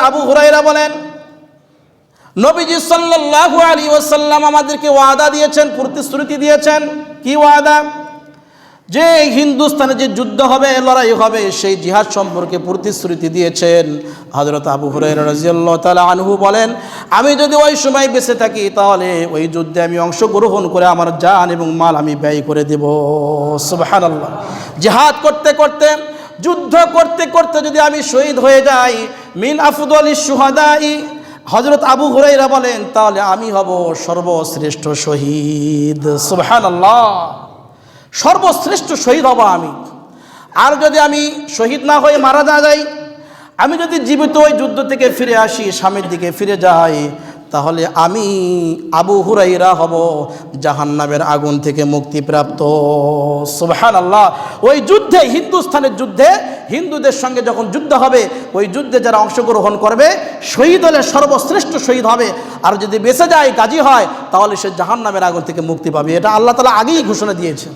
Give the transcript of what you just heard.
আবু হুরায়রা বলেন, নবীজি সাল্লাল্লাহু আলাইহি ওয়াসাল্লাম আমাদেরকে ওয়াদা দিয়েছেন, প্রতিশ্রুতি দিয়েছেন। কি ওয়াদা? যে হিন্দুস্তানে যে যুদ্ধ হবে, লড়াই হবে, সেই জিহাদ সম্পর্কে প্রতিশ্রুতি দিয়েছেন। হযরত আবু হুরায়রা রাদিয়াল্লাহু তাআলা আনহু বলেন, আমি যদি ওই সময় বেঁচে থাকি তাহলে ওই যুদ্ধে আমি অংশগ্রহণ করে আমার জান এবং মাল আমি ব্যয় করে দেব। সুবহানাল্লাহ। জিহাদ করতে করতে, যুদ্ধ করতে করতে যদি আমি শহীদ হয়ে যাই, মিন আফদলিশ শুহাদাই, হযরত আবু হুরায়রা বলেন, তাহলে আমি হব সর্বশ্রেষ্ঠ শহীদ। সুবহানাল্লাহ। সর্বশ্রেষ্ঠ শহীদ হব আমি। আর যদি আমি শহীদ না হয়ে মারা না যাই, আমি যদি জীবিত ওই যুদ্ধ থেকে ফিরে আসি, স্বামীর দিকে ফিরে যাই, তাহলে আমি আবু হুরায়রা হব জাহান্নামের আগুন থেকে মুক্তিপ্রাপ্ত। সুবহানাল্লাহ। ওই যুদ্ধে, হিন্দুস্তানের যুদ্ধে, হিন্দুদের সঙ্গে যখন যুদ্ধ হবে, ওই যুদ্ধে যারা অংশগ্রহণ করবে, শহীদ হলে সর্বশ্রেষ্ঠ শহীদ হবে। আর যদি বেঁচে যায়, গাজী হয়, তাহলে সে জাহান্নামের আগুন থেকে মুক্তি পাবে। এটা আল্লাহ তাআলা আগেই ঘোষণা দিয়েছেন।